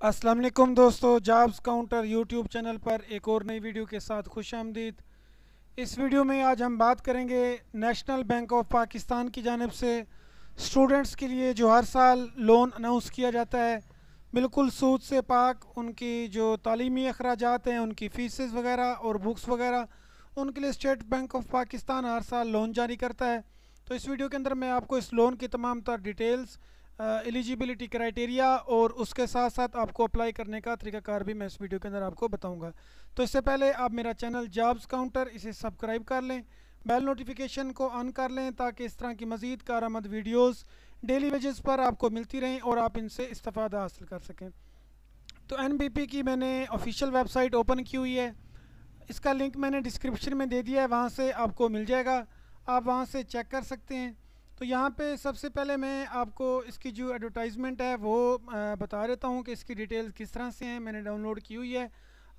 अस्सलाम वालेकुम दोस्तों, जॉब्स काउंटर यूट्यूब चैनल पर एक और नई वीडियो के साथ खुश आमदीद। इस वीडियो में आज हम बात करेंगे नेशनल बैंक ऑफ पाकिस्तान की जानिब से स्टूडेंट्स के लिए जो हर साल लोन अनाउंस किया जाता है, बिल्कुल सूद से पाक। उनकी जो तालीमी अखराजात हैं, उनकी फ़ीसेस वगैरह और बुक्स वगैरह, उनके लिए स्टेट बैंक ऑफ पाकिस्तान हर साल लोन जारी करता है। तो इस वीडियो के अंदर मैं आपको इस लोन की तमाम तर डिटेल्स, एलिजिबिलिटी क्राइटेरिया और उसके साथ साथ आपको अप्लाई करने का तरीकाकार भी मैं इस वीडियो के अंदर आपको बताऊंगा। तो इससे पहले आप मेरा चैनल जॉब्स काउंटर इसे सब्सक्राइब कर लें, बेल नोटिफिकेशन को ऑन कर लें ताकि इस तरह की मज़ीद कारआमद वीडियोस डेली वेजेस पर आपको मिलती रहें और आप इनसे इस्तेफ़ादा हासिल कर सकें। तो एनबीपी की मैंने ऑफिशियल वेबसाइट ओपन की हुई है, इसका लिंक मैंने डिस्क्रिप्शन में दे दिया है, वहाँ से आपको मिल जाएगा, आप वहाँ से चेक कर सकते हैं। तो यहाँ पे सबसे पहले मैं आपको इसकी जो एडवर्टाइजमेंट है वो बता देता हूँ कि इसकी डिटेल्स किस तरह से हैं। मैंने डाउनलोड की हुई है,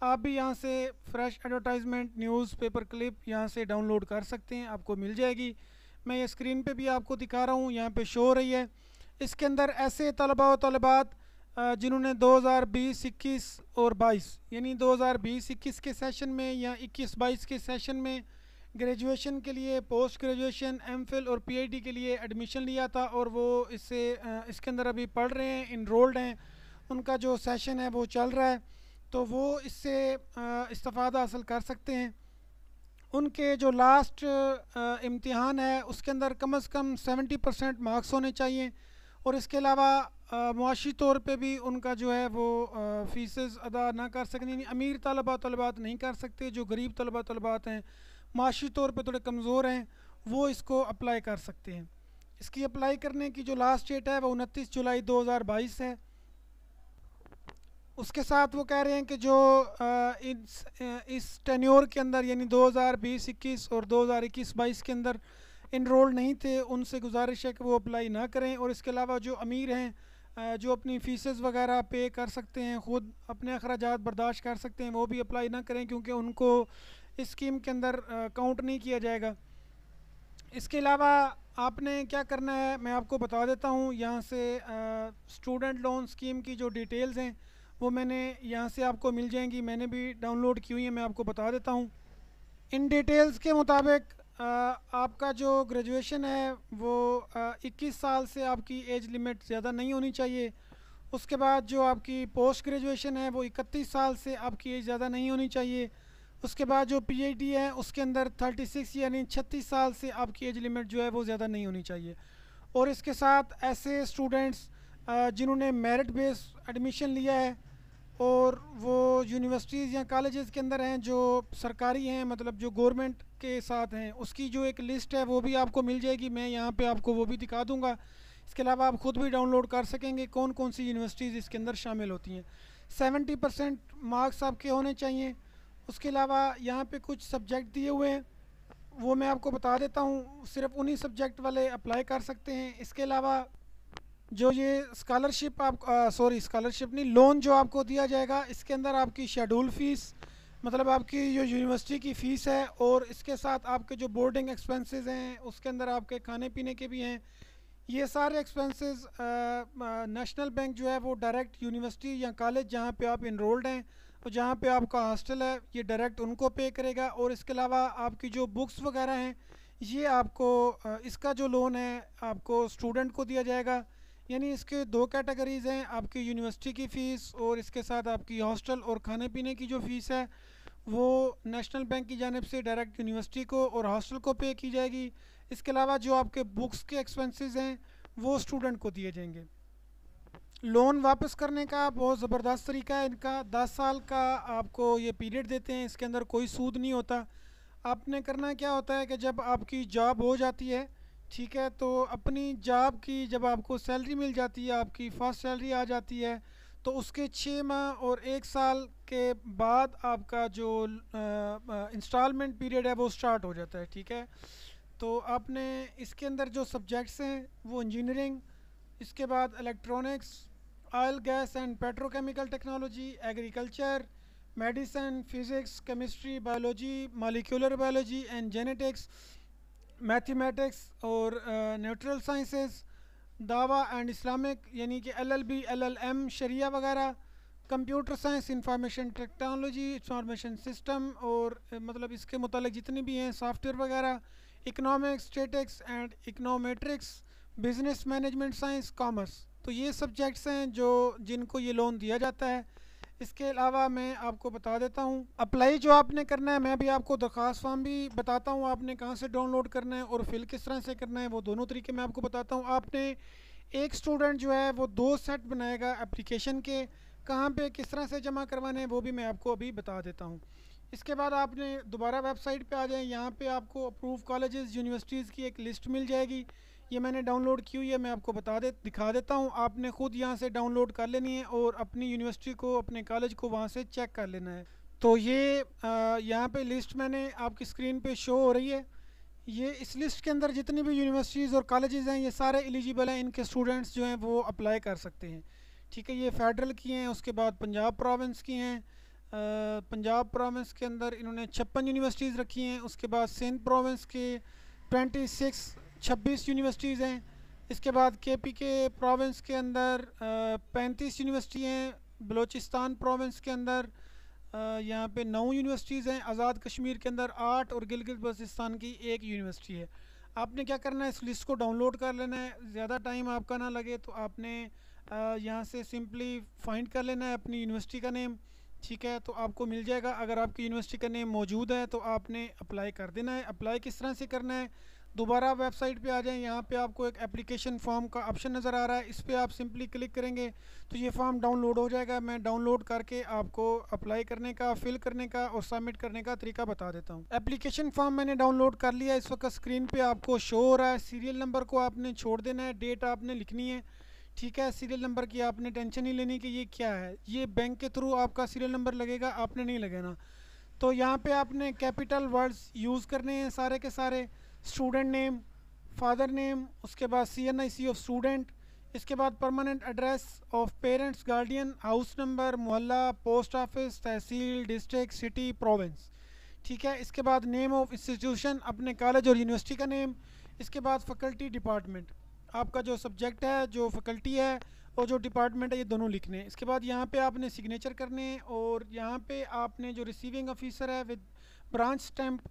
आप भी यहाँ से fresh advertisement news paper clip यहाँ से डाउनलोड कर सकते हैं, आपको मिल जाएगी। मैं ये स्क्रीन पे भी आपको दिखा रहा हूँ, यहाँ पे शो हो रही है। इसके अंदर ऐसे तलबा व तलबात जिन्होंने 2020, 21 और 22 यानी 2020-21 के सेशन में या 21-22 के सेशन में ग्रेजुएशन के लिए, पोस्ट ग्रेजुएशन, एमफिल और पीएचडी के लिए एडमिशन लिया था और वो इसके अंदर अभी पढ़ रहे हैं, इनरोल्ड हैं, उनका जो सेशन है वो चल रहा है, तो वो इससे इस्तेफ़ादा हासिल कर सकते हैं। उनके जो लास्ट इम्तिहान है उसके अंदर कम से कम 70% मार्क्स होने चाहिए और इसके अलावा मुआशी तौर पे भी उनका जो है वो फ़ीसेस अदा ना कर सकें, यानी अमीर तलबात नहीं कर सकते। जो गरीब तलबात हैं, माशी तौर पे थोड़े कमज़ोर हैं, वो इसको अप्लाई कर सकते हैं। इसकी अप्लाई करने की जो लास्ट डेट है वो 29 जुलाई 2022 है। उसके साथ वो कह रहे हैं कि जो इस टेन्योर के अंदर यानी 2020-21 और 2021-22 के अंदर इनरोल नहीं थे, उनसे गुजारिश है कि वो अप्लाई ना करें। और इसके अलावा जो अमीर हैं, जो अपनी फ़ीसेस वगैरह पे कर सकते हैं, ख़ुद अपने अखराजात बर्दाश्त कर सकते हैं, वो भी अप्लाई ना करें क्योंकि उनको इस स्कीम के अंदर काउंट नहीं किया जाएगा। इसके अलावा आपने क्या करना है मैं आपको बता देता हूँ। यहाँ से स्टूडेंट लोन स्कीम की जो डिटेल्स हैं वो मैंने यहाँ से आपको मिल जाएंगी, मैंने भी डाउनलोड की हुई है, मैं आपको बता देता हूँ। इन डिटेल्स के मुताबिक आपका जो ग्रेजुएशन है वो 21 साल से आपकी एज लिमिट ज़्यादा नहीं होनी चाहिए। उसके बाद जो आपकी पोस्ट ग्रेजुएशन है वो 31 साल से आपकी एज ज़्यादा नहीं होनी चाहिए। उसके बाद जो पीएचडी है उसके अंदर 36 यानी 36 साल से आपकी एज लिमिट जो है वो ज़्यादा नहीं होनी चाहिए। और इसके साथ ऐसे स्टूडेंट्स जिन्होंने मेरिट बेस एडमिशन लिया है और वो यूनिवर्सिटीज़ या कॉलेजेस के अंदर हैं जो सरकारी हैं, मतलब जो गवर्नमेंट के साथ हैं, उसकी जो एक लिस्ट है वो भी आपको मिल जाएगी। मैं यहाँ पे आपको वो भी दिखा दूँगा। इसके अलावा आप ख़ुद भी डाउनलोड कर सकेंगे कौन कौन सी यूनिवर्सिटीज़ इसके अंदर शामिल होती हैं। 70% मार्क्स आपके होने चाहिए। उसके अलावा यहाँ पे कुछ सब्जेक्ट दिए हुए हैं, वो मैं आपको बता देता हूँ, सिर्फ उन्हीं सब्जेक्ट वाले अप्लाई कर सकते हैं। इसके अलावा जो ये स्कॉलरशिप आप स्कॉलरशिप नहीं, लोन जो आपको दिया जाएगा, इसके अंदर आपकी शेड्यूल फ़ीस, मतलब आपकी जो यूनिवर्सिटी की फ़ीस है, और इसके साथ आपके जो बोर्डिंग एक्सपेंसेस हैं, उसके अंदर आपके खाने पीने के भी हैं। ये सारे एक्सपेंसेस नेशनल बैंक जो है वो डायरेक्ट यूनिवर्सिटी या कॉलेज जहाँ पे आप इनरोल्ड हैं और जहाँ पे आपका हॉस्टल है, ये डायरेक्ट उनको पे करेगा। और इसके अलावा आपकी जो बुक्स वगैरह हैं, ये आपको इसका जो लोन है आपको स्टूडेंट को दिया जाएगा। यानी इसके दो कैटेगरीज़ हैं, आपकी यूनिवर्सिटी की फ़ीस और इसके साथ आपकी हॉस्टल और खाने पीने की जो फ़ीस है वो नेशनल बैंक की जानिब से डायरेक्ट यूनिवर्सिटी को और हॉस्टल को पे की जाएगी। इसके अलावा जो आपके बुक्स के एक्सपेंसेस हैं वो स्टूडेंट को दिए जाएंगे। लोन वापस करने का बहुत ज़बरदस्त तरीका है इनका। 10 साल का आपको ये पीरियड देते हैं, इसके अंदर कोई सूद नहीं होता। आपने करना क्या होता है कि जब आपकी जॉब हो जाती है, ठीक है, तो अपनी जॉब की जब आपको सैलरी मिल जाती है, आपकी फ़र्स्ट सैलरी आ जाती है, तो उसके 6 माह और 1 साल के बाद आपका जो इंस्टॉलमेंट पीरियड है वो स्टार्ट हो जाता है, ठीक है। तो आपने इसके अंदर जो सब्जेक्ट्स हैं वो इंजीनियरिंग, इसके बाद electronics, oil gas and petrochemical technology, agriculture, medicine, physics, chemistry, biology, molecular biology and genetics, mathematics और न्यूट्रल साइंसेस, दावा एंड इस्लामिक यानी कि एलएलबी, एलएलएम, शरिया वगैरह, computer science, information technology, information system और मतलब इसके मुतालिक जितनी भी हैं सॉफ्टवेयर वगैरह, economics, statistics and econometrics, business management science, commerce. तो ये सब्जेक्ट्स हैं जो जिनको ये लोन दिया जाता है। इसके अलावा मैं आपको बता देता हूँ अप्लाई जो आपने करना है, मैं भी आपको दरख्वास्त फॉर्म भी बताता हूँ आपने कहाँ से डाउनलोड करना है और फिल किस तरह से करना है, वो दोनों तरीके मैं आपको बताता हूँ। आपने एक स्टूडेंट जो है वो 2 सेट बनाएगा एप्लीकेशन के, कहाँ पे किस तरह से जमा करवाने हैं वो भी मैं आपको अभी बता देता हूँ। इसके बाद आपने दोबारा वेबसाइट पे आ जाए, यहाँ पे आपको अप्रूव कॉलेजेस यूनिवर्सिटीज़ की एक लिस्ट मिल जाएगी। ये मैंने डाउनलोड की हुई है, मैं आपको दिखा देता हूँ। आपने ख़ुद यहाँ से डाउनलोड कर लेनी है और अपनी यूनिवर्सिटी को, अपने कॉलेज को वहाँ से चेक कर लेना है। तो ये यहाँ पे लिस्ट मैंने आपकी स्क्रीन पे शो हो रही है। ये इस लिस्ट के अंदर जितनी भी यूनिवर्सिटीज़ और कॉलेजेस हैं ये सारे एलिजिबल हैं, इनके स्टूडेंट्स जो हैं वो अप्लाई कर सकते हैं। ठीक है, ये फेडरल की हैं, उसके बाद पंजाब प्रोविंस की हैं। पंजाब प्रोविंस के अंदर इन्होंने 56 यूनिवर्सिटीज़ रखी हैं। उसके बाद सिंध प्रोविंस के 26 यूनिवर्सिटीज़ हैं। इसके बाद केपी के प्रोविंस के अंदर 35 यूनिवर्सिटी हैं। बलूचिस्तान प्रोविंस के अंदर यहाँ पे 9 यूनिवर्सिटीज़ हैं। आज़ाद कश्मीर के अंदर 8 और गिलगित बल्तिस्तान की 1 यूनिवर्सिटी है। आपने क्या करना है, इस लिस्ट को डाउनलोड कर लेना है। ज़्यादा टाइम आपका ना लगे तो आपने यहाँ से सिंपली फाइंड कर लेना है अपनी यूनिवर्सिटी का नेम। ठीक है, तो आपको मिल जाएगा। अगर आपकी यूनिवर्सिटी का नेम मौजूद है तो आपने अप्लाई कर देना है। अप्लाई किस तरह से करना है, दोबारा वेबसाइट पे आ जाएं, यहाँ पे आपको एक एप्लीकेशन फॉर्म का ऑप्शन नज़र आ रहा है, इस पर आप सिंपली क्लिक करेंगे तो ये फॉर्म डाउनलोड हो जाएगा। मैं डाउनलोड करके आपको अप्लाई करने का, फिल करने का और सबमिट करने का तरीका बता देता हूँ। एप्लीकेशन फॉर्म मैंने डाउनलोड कर लिया, इस वक्त स्क्रीन पे आपको शो हो रहा है। सीरियल नंबर को आपने छोड़ देना है, डेट आपने लिखनी है। ठीक है, सीरियल नंबर की आपने टेंशन नहीं लेनी कि ये क्या है, ये बैंक के थ्रू आपका सीरियल नंबर लगेगा, आपने नहीं लगाना। तो यहाँ पे आपने कैपिटल वर्ड्स यूज़ करने हैं सारे के सारे। स्टूडेंट नेम, फादर नेम, उसके बाद CNIC ऑफ स्टूडेंट, इसके बाद permanent address of parents, guardian, house number, मोहल्ला, पोस्ट ऑफिस, तहसील, डिस्ट्रिक्ट, सिटी, प्रोविंस। ठीक है, इसके बाद नेम ऑफ इंस्टीट्यूशन, अपने कॉलेज और यूनिवर्सिटी का नेम। इसके बाद फैकल्टी, डिपार्टमेंट, आपका जो सब्जेक्ट है, जो फैकल्टी है और जो डिपार्टमेंट है, ये दोनों लिखने हैं। इसके बाद यहाँ पे आपने सिग्नेचर करने हैं और यहाँ पे आपने जो रिसीविंग ऑफिसर है विद ब्रांच स्टैम्प,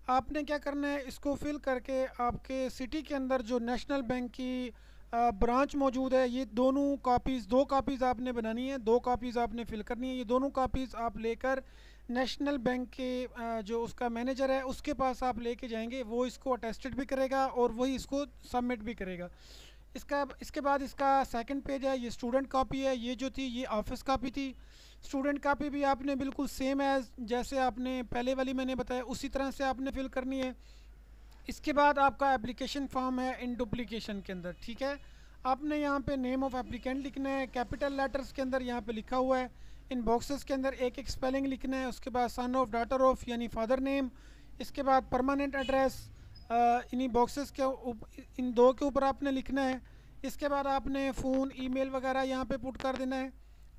आपने क्या करना है, इसको फिल करके आपके सिटी के अंदर जो नेशनल बैंक की ब्रांच मौजूद है, ये दोनों कापीज़, 2 कापीज़ आपने बनानी है, 2 कापीज़ आपने फिल करनी है। ये दोनों कापीज़ आप लेकर नेशनल बैंक के जो उसका मैनेजर है उसके पास आप लेके जाएंगे, वो इसको अटेस्टेड भी करेगा और वही इसको सबमिट भी करेगा। इसके बाद इसका सेकंड पेज है, ये स्टूडेंट कॉपी है। ये जो थी ये ऑफिस कॉपी थी। स्टूडेंट कॉपी भी आपने बिल्कुल सेम एज जैसे आपने पहले वाली मैंने बताया उसी तरह से आपने फिल करनी है। इसके बाद आपका एप्लीकेशन फॉर्म है इन डुप्लीकेशन के अंदर। ठीक है, आपने यहाँ पे नेम ऑफ एप्लीकेंट लिखना है, कैपिटल लेटर्स के अंदर यहाँ पे लिखा हुआ है। इन बॉक्सेस के अंदर एक एक स्पेलिंग लिखना है। उसके बाद सन ऑफ, डॉटर ऑफ यानी फादर नेम। इसके बाद परमानेंट एड्रेस इन्हीं बॉक्सेस के इन 2 के ऊपर आपने लिखना है। इसके बाद आपने फ़ोन, ईमेल वगैरह यहाँ पे पुट कर देना है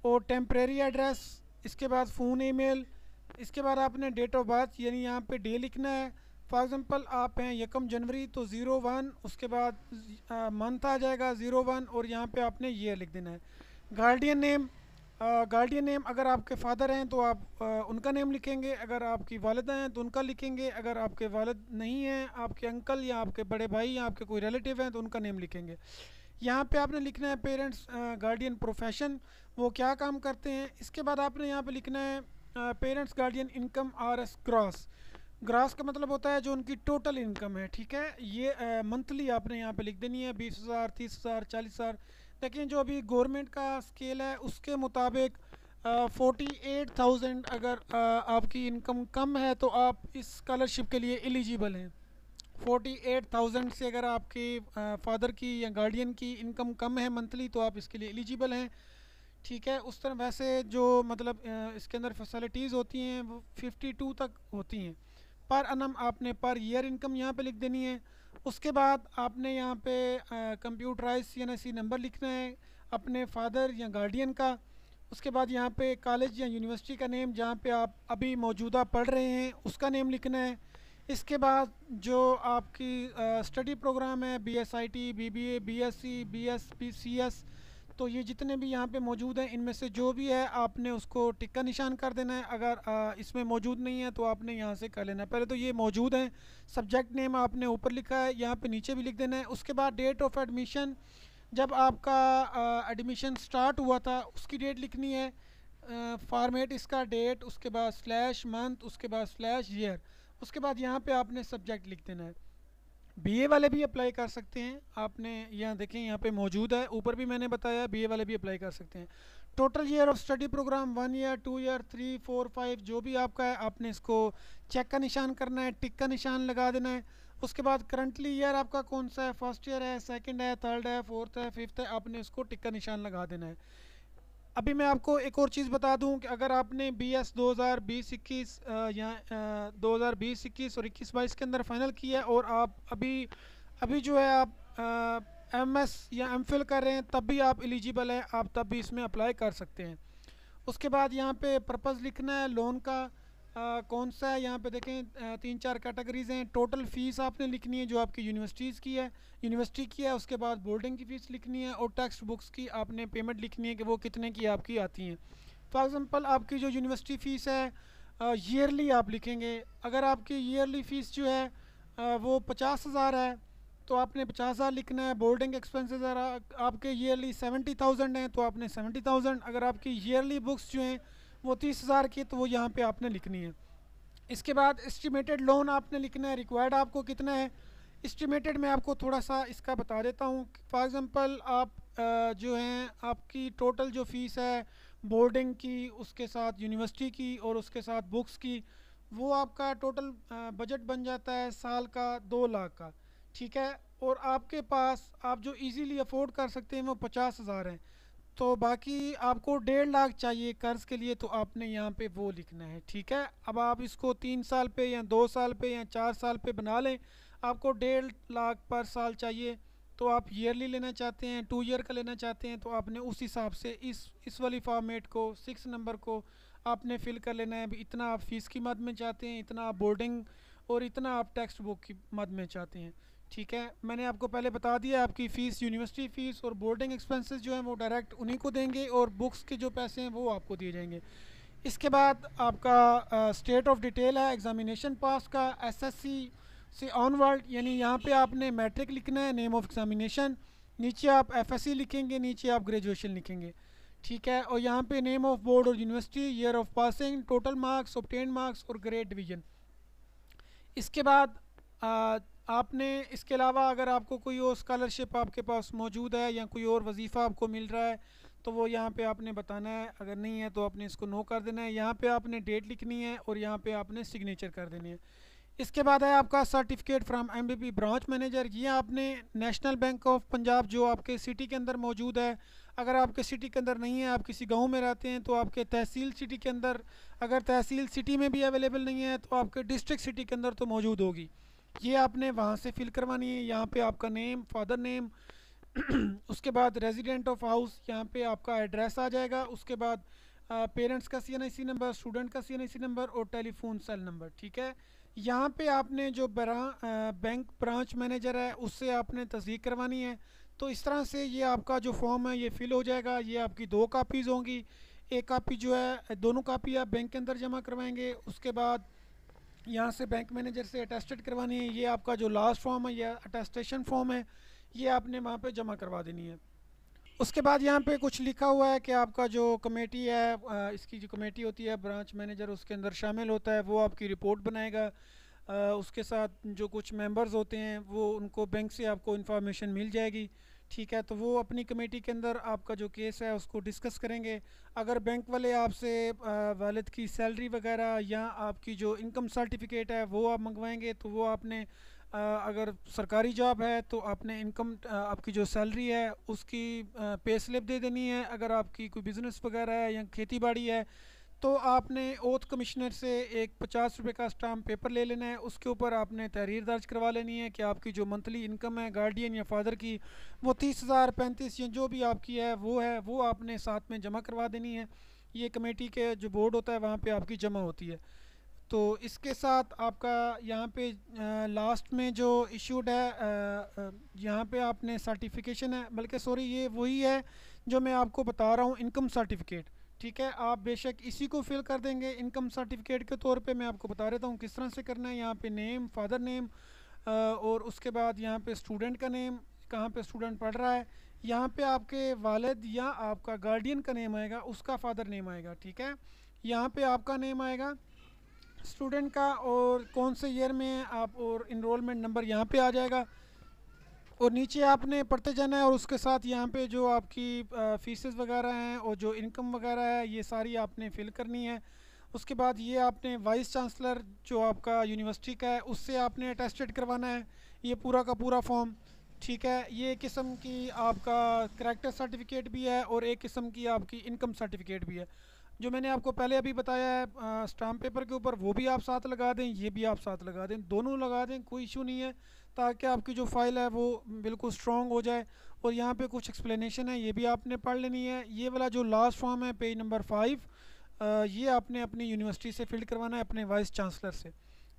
और टेम्परेरी एड्रेस, इसके बाद फ़ोन, ईमेल। इसके बाद आपने डेट ऑफ बर्थ यानी यहाँ पे डे लिखना है। फॉर एग्ज़ाम्पल आप हैं 1 जनवरी तो 01, उसके बाद मंथ आ जाएगा 01 और यहाँ पे आपने ईयर लिख देना है। गार्डियन नेम, गार्डियन नेम अगर आपके फादर हैं तो आप उनका नेम लिखेंगे, अगर आपकी वालिदा हैं तो उनका लिखेंगे, अगर आपके वालिद नहीं हैं, आपके अंकल या आपके बड़े भाई या आपके कोई रिलेटिव हैं तो उनका नेम लिखेंगे। यहाँ पे आपने लिखना है पेरेंट्स, गार्डियन, प्रोफेशन, वो क्या काम करते हैं। इसके बाद आपने यहाँ पे लिखना है parents guardian income RS gross. Gross का मतलब होता है जो उनकी टोटल इनकम है। ठीक है, ये मंथली आपने यहाँ पे लिख देनी है, 20,000, 30,000, 40,000। लेकिन जो अभी गवर्नमेंट का स्केल है उसके मुताबिक 48,000 अगर आपकी इनकम कम है तो आप इस स्कॉलरशिप के लिए एलिजिबल हैं। 48,000 से अगर आपके फादर की या गार्डियन की इनकम कम है मंथली तो आप इसके लिए एलिजिबल हैं। ठीक है, उस तरह वैसे जो मतलब इसके अंदर फैसिलिटीज़ होती हैं वो 52 तक होती हैं। पर अनम आपने पर ईयर इनकम यहाँ पे लिख देनी है। उसके बाद आपने यहाँ पे कंप्यूटराइज CNIC नंबर लिखना है अपने फादर या गार्डियन का। उसके बाद यहाँ पे कॉलेज या यूनिवर्सिटी का नेम जहाँ पे आप अभी मौजूदा पढ़ रहे हैं उसका नेम लिखना है। इसके बाद जो आपकी स्टडी प्रोग्राम है BSIT, BBA, BSc, BS, CS, तो ये जितने भी यहाँ पे मौजूद हैं इनमें से जो भी है आपने उसको टिक का निशान कर देना है। अगर इसमें मौजूद नहीं है तो आपने यहाँ से कर लेना है। पहले तो ये मौजूद हैं, सब्जेक्ट नेम आपने ऊपर लिखा है, यहाँ पे नीचे भी लिख देना है। उसके बाद डेट ऑफ एडमिशन, जब आपका एडमिशन स्टार्ट हुआ था उसकी डेट लिखनी है। फॉर्मेट इसका डेट, उसके बाद स्लैश मंथ, उसके बाद स्लैश ईयर, उसके बाद यहाँ पे आपने सब्जेक्ट लिख देना है। बीए वाले भी अप्लाई कर सकते हैं, आपने यहाँ देखें यहाँ पे मौजूद है, ऊपर भी मैंने बताया बीए वाले भी अप्लाई कर सकते हैं। Total year of study program 1 year 2 year 3 4 5 जो भी आपका है आपने इसको चेक का निशान करना है, टिक का निशान लगा देना है। उसके बाद करंटली ईयर आपका कौन सा है, फर्स्ट ईयर है, सेकंड है, थर्ड है, फोर्थ है, फिफ्थ है, आपने इसको टिक का निशान लगा देना है। अभी मैं आपको एक और चीज़ बता दूं कि अगर आपने BS 2020-21 या 2020-21 और 21-22 के अंदर फाइनल किया है और आप अभी अभी जो है आप MS या MPhil कर रहे हैं तब भी आप एलिजिबल हैं, आप तब भी इसमें अप्लाई कर सकते हैं। उसके बाद यहाँ पे पर्पज़ लिखना है लोन का, कौन सा है, यहाँ पे देखें 3-4 कैटेगरीज हैं। टोटल फ़ीस आपने लिखनी है जो आपकी यूनिवर्सिटी की है। उसके बाद बोर्डिंग की फ़ीस लिखनी है और टेक्स्ट बुक्स की आपने पेमेंट लिखनी है कि वो कितने की आपकी आती हैं। फॉर एग्ज़ाम्पल आपकी जो यूनिवर्सिटी फ़ीस है ईयरली आप लिखेंगे। अगर आपकी ईयरली फ़ीस जो है वो 50,000 है तो आपने 50,000 लिखना है। बोर्डिंग एक्सपेंसेस आपके ईयरली 70,000 हैं तो आपने 70,000। अगर आपकी ईयरली बुक्स जो हैं वो 30,000 की तो वो यहाँ पे आपने लिखनी है। इसके बाद एस्टिमेटेड लोन आपने लिखना है, रिक्वायर्ड आपको कितना है। एस्टिमेटेड मैं आपको थोड़ा सा इसका बता देता हूँ। फॉर एग्ज़ाम्पल आप जो हैं आपकी टोटल जो फ़ीस है बोर्डिंग की, उसके साथ यूनिवर्सिटी की और उसके साथ बुक्स की, वो आपका टोटल बजट बन जाता है साल का 2 लाख का, ठीक है। और आपके पास आप जो इजीली अफोर्ड कर सकते हैं वो 50,000 हैं, तो बाकी आपको 1.5 लाख चाहिए कर्ज़ के लिए, तो आपने यहाँ पे वो लिखना है, ठीक है। अब आप इसको 3 साल पे या 2 साल पे या 4 साल पे बना लें। आपको 1.5 लाख पर साल चाहिए, तो आप ईयरली लेना चाहते हैं, 2 ईयर का लेना चाहते हैं, तो आपने उस हिसाब से इस वाली फॉर्मेट को 6 नंबर को आपने फ़िल कर लेना है। इतना आप फ़ीस की मद में चाहते हैं, इतना आप बोर्डिंग और इतना आप टेक्स्ट बुक की मद में चाहते हैं, ठीक है। मैंने आपको पहले बता दिया आपकी फ़ीस, यूनिवर्सिटी फ़ीस और बोर्डिंग एक्सपेंसेस जो हैं वो डायरेक्ट उन्हीं को देंगे और बुक्स के जो पैसे हैं वो आपको दिए जाएंगे। इसके बाद आपका स्टेट ऑफ डिटेल है एग्ज़ामिनेशन पास का, SSC से ऑनवर्ड, यानी यहाँ पे आपने मैट्रिक लिखना है, नेम ऑफ एग्ज़ामिनेशन, नीचे आप FSC लिखेंगे, नीचे आप ग्रेजुएशन लिखेंगे, ठीक है। और यहाँ पे नेम ऑफ बोर्ड और university, year of passing, total marks, obtain marks और ग्रेड डिवीज़न। इसके बाद आपने इसके अलावा अगर आपको कोई और स्कॉलरशिप आपके पास मौजूद है या कोई और वजीफ़ा आपको मिल रहा है तो वो यहाँ पे आपने बताना है, अगर नहीं है तो आपने इसको नो कर देना है। यहाँ पे आपने डेट लिखनी है और यहाँ पे आपने सिग्नेचर कर देनी है। इसके बाद है आपका certificate from MBP branch manager. ये आपने नेशनल बैंक ऑफ पंजाब जो आपके सिटी के अंदर मौजूद है, अगर आपके सिटी के अंदर नहीं है, आप किसी गांव में रहते हैं, तो आपके तहसील सिटी के अंदर, अगर तहसील सिटी में भी अवेलेबल नहीं है तो आपके डिस्ट्रिक्ट सिटी के अंदर तो मौजूद होगी। ये आपने वहाँ से फिल करवानी है। यहाँ पे आपका नेम, फादर नेम उसके बाद रेजिडेंट ऑफ हाउस, यहाँ पे आपका एड्रेस आ जाएगा। उसके बाद पेरेंट्स का CNIC नंबर, स्टूडेंट का CNIC नंबर और टेलीफोन सेल नंबर, ठीक है। यहाँ पे आपने जो बैंक ब्रांच मैनेजर है उससे आपने तस्दीक करवानी है। तो इस तरह से ये आपका जो फॉर्म है ये फिल हो जाएगा। ये आपकी 2 कापीज़ होंगी, एक कापी जो है, दोनों कापी आप बैंक के अंदर जमा करवाएंगे। उसके बाद यहाँ से बैंक मैनेजर से अटेस्टेड करवानी है। ये आपका जो लास्ट फॉर्म है, ये अटेस्टेशन फॉर्म है, ये आपने वहाँ पे जमा करवा देनी है। उसके बाद यहाँ पे कुछ लिखा हुआ है कि आपका जो कमेटी है, इसकी जो कमेटी होती है ब्रांच मैनेजर उसके अंदर शामिल होता है, वो आपकी रिपोर्ट बनाएगा। उसके साथ जो कुछ मेंबर्स होते हैं वो उनको बैंक से आपको इन्फॉर्मेशन मिल जाएगी, ठीक है। तो वो अपनी कमेटी के अंदर आपका जो केस है उसको डिस्कस करेंगे। अगर बैंक वाले आपसे वालिद की सैलरी वगैरह या आपकी जो इनकम सर्टिफिकेट है वो आप मंगवाएंगे, तो वो आपने अगर सरकारी जॉब है तो आपने इनकम, आपकी जो सैलरी है उसकी पे स्लिप दे देनी है। अगर आपकी कोई बिज़नेस वगैरह है या खेती बाड़ी है तो आपने ओथ कमिश्नर से एक 50 रुपये का स्टाम्प पेपर ले लेना है। उसके ऊपर आपने तहरीर दर्ज करवा लेनी है कि आपकी जो मंथली इनकम है गार्डियन या फादर की वो 30,000, 35 या जो भी आपकी है वो आपने साथ में जमा करवा देनी है। ये कमेटी के जो बोर्ड होता है वहाँ पे आपकी जमा होती है। तो इसके साथ आपका यहाँ पे लास्ट में जो इशूड है, यहाँ पे आपने सर्टिफिकेशन है, बल्कि सॉरी ये वही है जो मैं आपको बता रहा हूँ इनकम सर्टिफिकेट, ठीक है। आप बेशक इसी को फिल कर देंगे इनकम सर्टिफिकेट के तौर पे। मैं आपको बता देता हूँ किस तरह से करना है। यहाँ पे नेम, फादर नेम, और उसके बाद यहाँ पे स्टूडेंट का नेम, कहाँ पे स्टूडेंट पढ़ रहा है। यहाँ पे आपके वालिद या आपका गार्डियन का नेम आएगा, उसका फादर नेम आएगा, ठीक है। यहाँ पे आपका नेम आएगा स्टूडेंट का, और कौन से ईयर में हैं आप, और इनरोलमेंट नंबर यहाँ पे आ जाएगा। और नीचे आपने पढ़ते जाना है, और उसके साथ यहाँ पे जो आपकी फीसेस वगैरह हैं और जो इनकम वगैरह है ये सारी आपने फिल करनी है। उसके बाद ये आपने वाइस चांसलर जो आपका यूनिवर्सिटी का है उससे आपने अटेस्टेड करवाना है ये पूरा का पूरा फॉर्म, ठीक है। ये किस्म की आपका करैक्टर सर्टिफिकेट भी है और एक किस्म की आपकी इनकम सर्टिफिकेट भी है। जो मैंने आपको पहले अभी बताया है स्टाम्प पेपर के ऊपर, वो भी आप साथ लगा दें, ये भी आप साथ लगा दें, दोनों लगा दें, कोई इशू नहीं है, ताकि आपकी जो फ़ाइल है वो बिल्कुल स्ट्रॉन्ग हो जाए। और यहाँ पे कुछ एक्सप्लेनेशन है, ये भी आपने पढ़ लेनी है। ये वाला जो लास्ट फॉर्म है पेज नंबर 5, ये आपने अपनी यूनिवर्सिटी से फिल करवाना है, अपने वाइस चांसलर से,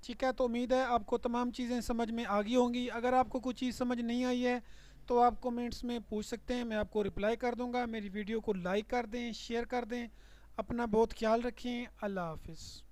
ठीक है। तो उम्मीद है आपको तमाम चीज़ें समझ में आ गई होंगी। अगर आपको कुछ चीज़ समझ नहीं आई है तो आप कमेंट्स में पूछ सकते हैं, मैं आपको रिप्लाई कर दूँगा। मेरी वीडियो को लाइक कर दें, शेयर कर दें। अपना बहुत ख्याल रखें। अल्लाह हाफिज़।